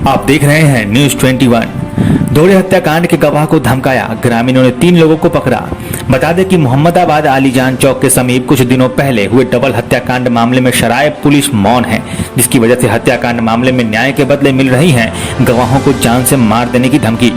आप देख रहे हैं न्यूज 21। दोहरे हत्याकांड के गवाह को धमकाया, ग्रामीणों ने 3 लोगों को पकड़ा। बता दें कि मोहम्मदाबाद आलीजान चौक के समीप कुछ दिनों पहले हुए डबल हत्याकांड मामले में शराय पुलिस मौन है, जिसकी वजह से हत्याकांड मामले में न्याय के बदले मिल रही है गवाहों को जान से मार देने की धमकी।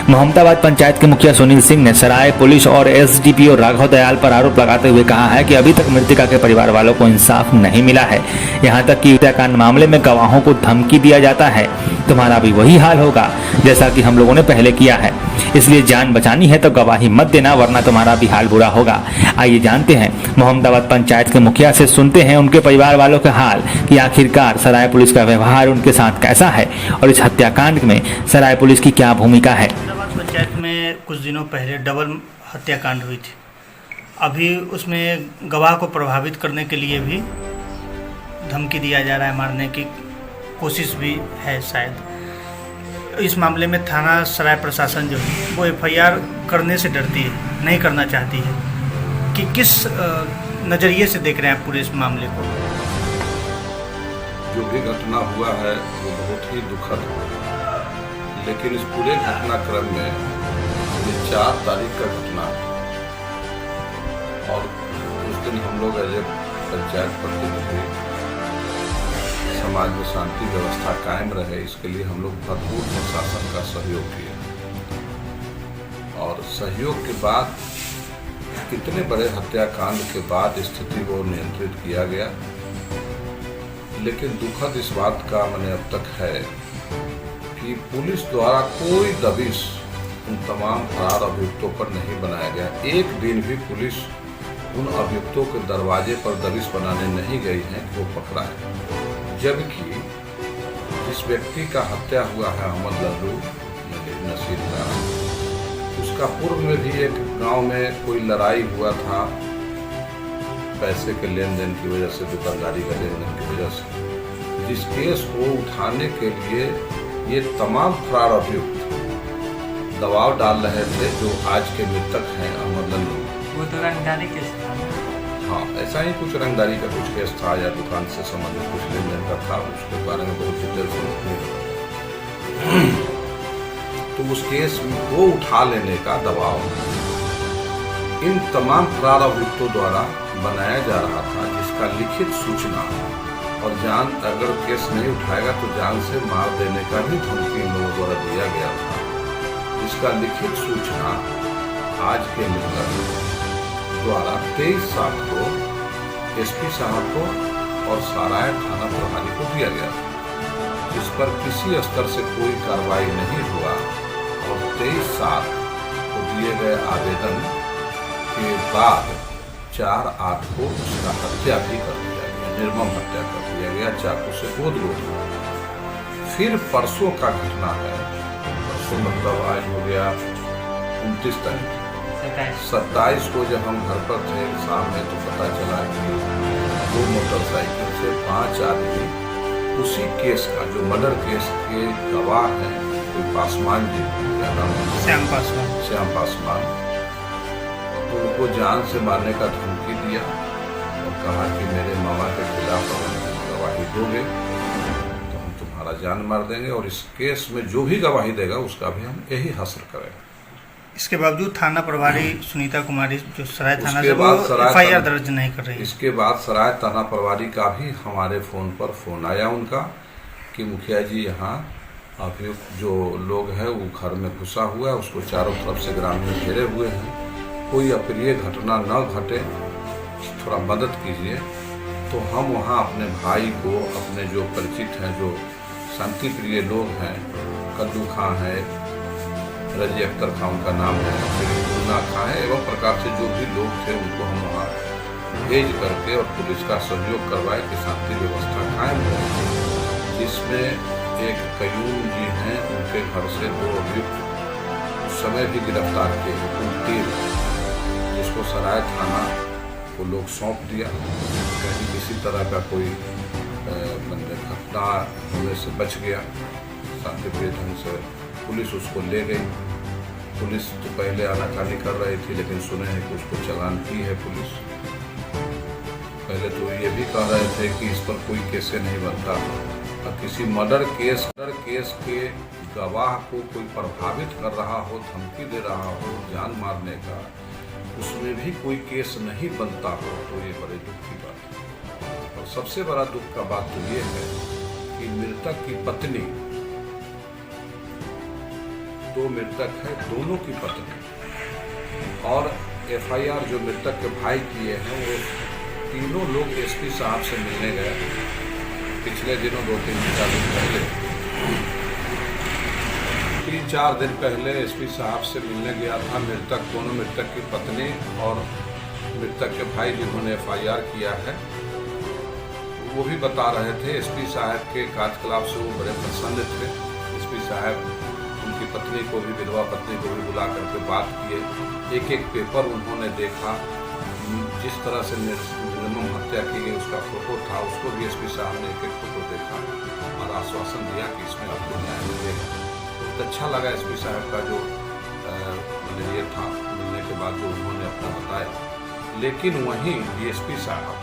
मोहम्मदाबाद पंचायत के मुखिया सुनील सिंह ने सराय पुलिस और एसडीपीओ राघव दयाल पर आरोप लगाते हुए कहा है कि अभी तक मृतका के परिवार वालों को इंसाफ नहीं मिला है। यहां तक कि हत्याकांड मामले में गवाहों को धमकी दिया जाता है, तुम्हारा भी वही हाल होगा जैसा कि हम लोगों ने पहले किया है, इसलिए जान बचानी है तो गवाही मत देना, वरना तुम्हारा भी हाल बुरा होगा। आइए जानते हैं मोहम्मदाबाद पंचायत के मुखिया से, सुनते हैं उनके परिवार वालों का हाल कि आखिरकार सराय पुलिस का व्यवहार उनके साथ कैसा है और इस हत्याकांड में सराय पुलिस की क्या भूमिका है। पंचायत में कुछ दिनों पहले डबल हत्याकांड हुई थी। अभी उसमें गवाह को प्रभावित करने के लिए भी धमकी दिया जा रहा है, मारने की कोशिश भी है शायद। इस मामले में थाना सराय प्रशासन जो है वो एफआईआर करने से डरती है, नहीं करना चाहती है। कि किस नज़रिए से देख रहे हैं आप पूरे इस मामले को? जो भी घटना हुआ है वो बहुत ही दुखद है, लेकिन इस पूरे घटनाक्रम में ये 4 तारीख का घटना है और उस दिन हम लोग एज ए पंचायत प्रतिनिधि समाज में शांति व्यवस्था कायम रहे, इसके लिए हम लोग भरपूर प्रशासन का सहयोग किए और सहयोग के बाद इतने बड़े हत्याकांड के बाद स्थिति को नियंत्रित किया गया। लेकिन दुखद इस बात का मैंने अब तक है कि पुलिस द्वारा कोई दबिश उन तमाम फरार अभियुक्तों पर नहीं बनाया गया। एक दिन भी पुलिस उन अभियुक्तों के दरवाजे पर दबिश बनाने नहीं गई है कि वो पकड़ा है। जबकि जिस व्यक्ति का हत्या हुआ है अहमद लल्लू नसीर का, उसका पूर्व में भी एक गांव में कोई लड़ाई हुआ था पैसे के लेन देन की वजह से, दुकानदारी का लेन देन की वजह से, जिस केस को उठाने के लिए ये तमाम फरार अभियुक्त दबाव डाल रहे थे जो आज के मृतक हैं अहमद लल्लू। वो तो रंगदारी केस था। हाँ, ऐसा ही कुछ रंगदारी का कुछ केस था या दुकान से संबंधित कुछ लेन देन का था, उसके बारे में बहुत डिटेल से तो उस केस को उठा लेने का दबाव इन तमाम फरार अभियुक्तों द्वारा बनाया जा रहा था, जिसका लिखित सूचना और जान अगर केस नहीं उठाएगा तो जान से मार देने का भी धमकी इन लोगों द्वारा दिया गया था। इसका लिखित सूचना आज के मृतक द्वारा 23/7 को एसपी साहब को और सराय थाना प्रभारी को दिया गया, जिस पर किसी स्तर से कोई कार्रवाई नहीं हुआ और 23/7 को दिए गए आवेदन के बाद 4/8 को उसका हत्या भी कर दिया गया, निर्मम हत्या कर दिया गया, चाकू से गोद-गोद। फिर परसों का घटना है, परसों मतलब आज हो गया 29 तारीख, 27 को जब हम घर पर थे शाम में तो पता चला कि 2 मोटरसाइकिल से 5 आदमी उसी केस का, जो मर्डर केस के गवाह हैं, कोई पासवान जी, क्या नाम है, श्याम पासवान, उनको जान से मारने का धमकी दिया और कहा कि मेरे मामा के खिलाफ गवाही दोगे तो हम तुम्हारा जान मार देंगे और इस केस में जो भी गवाही देगा उसका भी हम यही हासिल करेंगे। इसके बावजूद थाना प्रभारी सुनीता कुमारी जो सराय थाना से वो एफआईआर दर्ज नहीं कर रही है। इसके बाद सराय थाना प्रभारी का भी हमारे फोन पर फोन आया उनका कि मुखिया जी यहाँ अभियुक्त जो लोग हैं वो घर में घुसा हुआ है, उसको चारों तरफ से ग्रामीण घेरे हुए हैं, कोई अप्रिय घटना न घटे, थोड़ा मदद कीजिए। तो हम वहाँ अपने भाई को, अपने जो परिचित हैं, जो शांति प्रिय लोग हैं, कद्दू खां है, रजी अख्तर खां उनका नाम है, मुन्ना खां है, एवं प्रकार से जो भी लोग थे उनको हम वहाँ भेज करके और पुलिस का सहयोग करवाए कि शांति व्यवस्था कायम हो। जिसमें एक कयूम जी हैं, उनके घर से 2 अभियुक्त उस समय भी गिरफ्तार किए, हुकुम, जिसको सराय थाना को लोग सौंप दिया। कहीं किसी तरह का कोई घटना होने से बच गया, शांतिप्रिय ढंग से पुलिस उसको ले गई। पुलिस तो पहले आनाकानी कर रही थी, लेकिन सुने हैं कि उसको चालान की है पुलिस। पहले तो ये भी कह रहे थे कि इस पर कोई केसे नहीं बनता, किसी मर्डर केस के गवाह को कोई प्रभावित कर रहा हो, धमकी दे रहा हो जान मारने का, उसमें भी कोई केस नहीं बनता हो तो ये बड़े दुख की बात है। और सबसे बड़ा दुख का बात तो ये है कि मृतक की पत्नी, 2 मृतक है, दोनों की पत्नी, और एफआईआर जो मृतक के भाई किए हैं वो तीनों लोग एसपी साहब से मिलने गए पिछले दिनों 2-3-4 दिन पहले। 3-4 दिन पहले एसपी साहब से मिलने गया था दोनों मृतक की पत्नी और मृतक के भाई जिन्होंने एफआईआर किया है। वो भी बता रहे थे एसपी साहब के कार्यकलाप से वो बड़े प्रसन्न थे। एसपी साहब उनकी पत्नी को भी, विधवा पत्नी को भी बुला करके बात किए, एक पेपर उन्होंने देखा, जिस तरह से निर्मम हत्या की गई उसका फोटो था, उसको भी एसपी साहब ने एक फोटो देखा और आश्वासन दिया कि इसमें आपको न्याय मिलेगा। बहुत अच्छा लगा एसपी साहब का जो ये था, मिलने के बाद जो उन्होंने अपना बताया। लेकिन वहीं डीएसपी साहब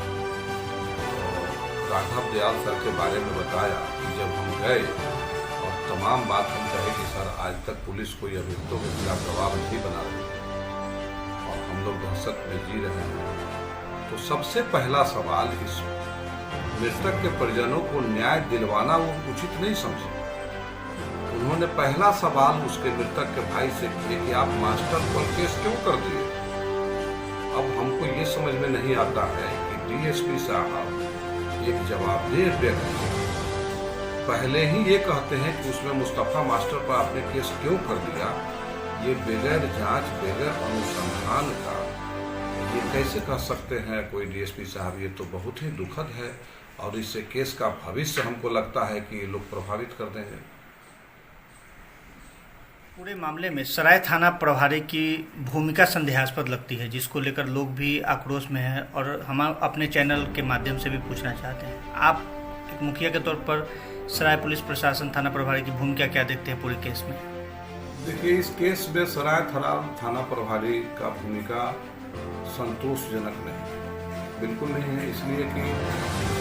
राघव दयाल सर के बारे में बताया कि जब हम गए और तमाम बात हम कहे कि सर आज तक पुलिस कोई अभियुक्तों के खिलाफ गवाह नहीं बना रही और हम लोग दहशत में जी रहे हैं, तो सबसे पहला सवाल इस मृतक के परिजनों को न्याय दिलवाना वो उचित नहीं समझे। उन्होंने पहला सवाल उसके मृतक के भाई से किया कि आप मास्टर पर केस क्यों कर दिए। अब हमको ये समझ में नहीं आता है कि डीएसपी साहब एक जवाबदेह व्यक्ति पहले ही ये कहते हैं कि उसमें मुस्तफा मास्टर पर आपने केस क्यों कर दिया। ये बगैर जांच, बगैर अनुसंधान का ये कैसे कह सकते हैं कोई डीएसपी साहब। ये तो बहुत ही दुखद है और इससे केस का भविष्य हमको लगता है कि ये लोग प्रभावित कर देंगे। पूरे मामले में सराय थाना प्रभारी की भूमिका संदेहास्पद लगती है, जिसको लेकर लोग भी आक्रोश में हैं और हम अपने चैनल के माध्यम से भी पूछना चाहते हैं, आप एक मुखिया के तौर पर सराय पुलिस प्रशासन थाना प्रभारी की भूमिका क्या देखते हैं पूरे केस में? देखिए, इस केस में सराय थाना प्रभारी का भूमिका संतोषजनक नहीं, बिल्कुल नहीं है। इसलिए कि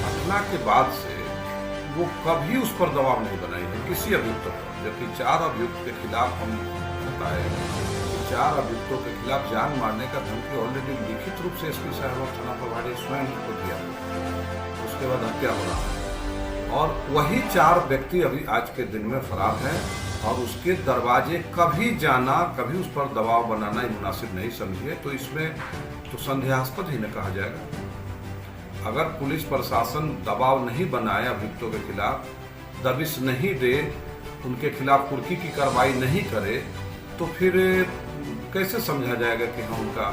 घटना के बाद से वो कभी उस पर दबाव नहीं बनाई है किसी अभियुक्त पर, जबकि 4 अभियुक्त के खिलाफ हम बताए 4 अभियुक्तों के खिलाफ जान मारने का धमकी ऑलरेडी लिखित रूप से एसपी साहब और थाना प्रभारी स्वयं को दिया, उसके बाद हत्या हो रहा और वही 4 व्यक्ति अभी आज के दिन में फरार हैं और उसके दरवाजे कभी जाना, कभी उस पर दबाव बनाना मुनासिब नहीं समझिए। तो इसमें तो संदेहास्पद ही न कहा जाएगा। अगर पुलिस प्रशासन दबाव नहीं बनाए, अभियुक्तों के खिलाफ दबिश नहीं दे, उनके खिलाफ कुर्की की कार्रवाई नहीं करे, तो फिर कैसे समझा जाएगा कि हाँ उनका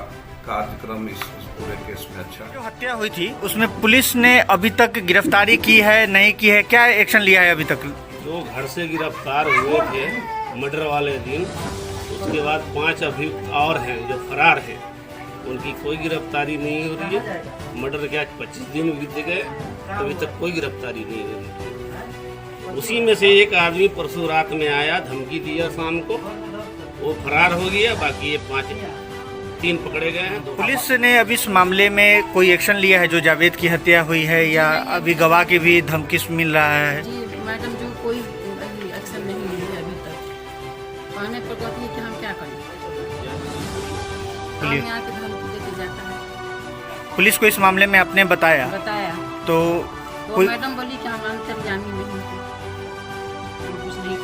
कार्यक्रम इस पूरे केस में अच्छा। जो हत्या हुई थी उसमें पुलिस ने अभी तक गिरफ्तारी की है, नहीं की है, क्या एक्शन लिया है अभी तक? जो घर से गिरफ्तार हुए थे मर्डर वाले दिन, उसके बाद 5 अभियुक्त और हैं जो फरार हैं, उनकी कोई गिरफ्तारी नहीं हो रही है। मर्डर के आज 25 दिन बीत गए, अभी तक कोई गिरफ्तारी नहीं हो रही है। उसी में से एक आदमी परसों रात में आया, धमकी दिया शाम को, वो फरार हो गया। बाकी ये 3 पकड़े गए हैं। पुलिस ने अभी इस मामले में कोई एक्शन लिया है जो जावेद की हत्या हुई है, या अभी गवाह की भी धमकी मिल रहा है? जी मैडम, जो कोई एक्शन नहीं ली है अभी तक। कहने पर कहती है कि हम क्या करें, हम यहाँ के धमकी देके जाता है। पुलिस को इस मामले में आपने बताया तो कोई मैडम बोली कि हम अंतर्जामी नहीं थे, कुछ नहीं।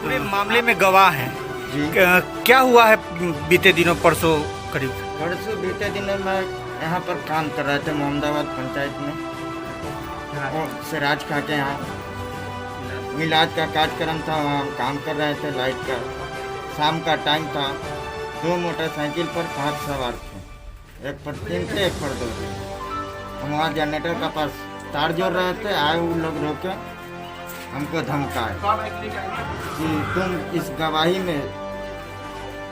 पूरे मामले में गवाह हैं, क्या हुआ है बीते दिनों, परसों करीब? परसों बीते दिनों में यहाँ पर काम कर रहे थे मोहम्मदाबाद पंचायत में, और सिराज खा के यहाँ मिलाद का कार्यक्रम था, वहाँ काम कर रहे थे। लाइट का शाम का टाइम था। 2 मोटरसाइकिल पर 5 सवार थे, एक पर 3 थे, एक पर 2 थे। हम वहाँ जनरेटर का पास तार जोड़ रहे थे, आए वो लोग रोके हमको धमकाए कि तुम इस गवाही में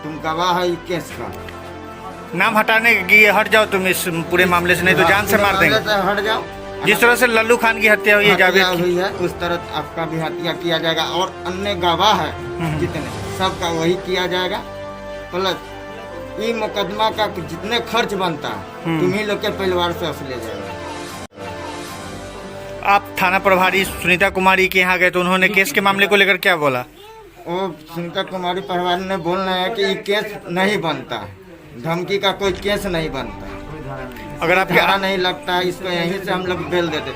तुम गवाह है इस केस का, नाम हटाने की हट जाओ तुम इस पूरे मामले से, नहीं तो जान से मार देंगे। हट जाओ। जिस तरह से लल्लू खान की हत्या हुई है, जावेद हुई है, उस तरह आपका भी हत्या किया जाएगा और अन्य गवाह है जितने सबका वही किया जाएगा। प्लस ये मुकदमा का जितने खर्च बनता है तुम्ही लोग के परिवार से ले जाएगा। आप थाना प्रभारी सुनीता कुमारी के यहाँ गए तो उन्होंने केस के मामले को लेकर क्या बोला? वो सुनीता कुमारी परिवार ने बोलना है कि ये केस नहीं बनता, धमकी का कोई केस नहीं बनता, अगर आपके धारा नहीं लगता, इसको यहीं से हम लोग बेल देते।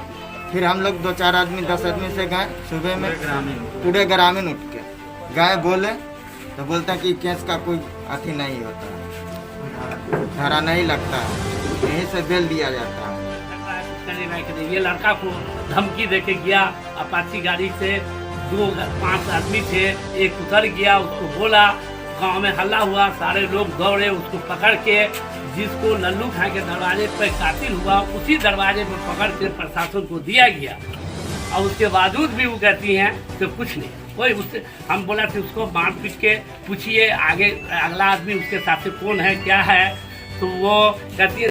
फिर हम लोग 2-4 आदमी 10 आदमी से गए सुबह में, पूरे ग्रामीण उठ के गए, बोले तो बोलता कि केस का कोई अथी नहीं होता, धारा नहीं लगता, यहीं से बेल दिया जाता है। ये लड़का को धमकी देके गया, अपाची गाड़ी से 2-5 आदमी थे, एक उतर गया, उसको बोला, गांव में हल्ला हुआ, सारे लोग दौड़े, उसको पकड़ के जिसको लल्लू खां के दरवाजे पर कातिल हुआ उसी दरवाजे पर पकड़ के प्रशासन को दिया गया। और उसके बावजूद भी वो कहती हैं कि कुछ नहीं, कोई उससे हम बोला कि उसको मार पीट के पूछिए आगे अगला आदमी उसके साथ कौन है क्या है, तो वो कहती है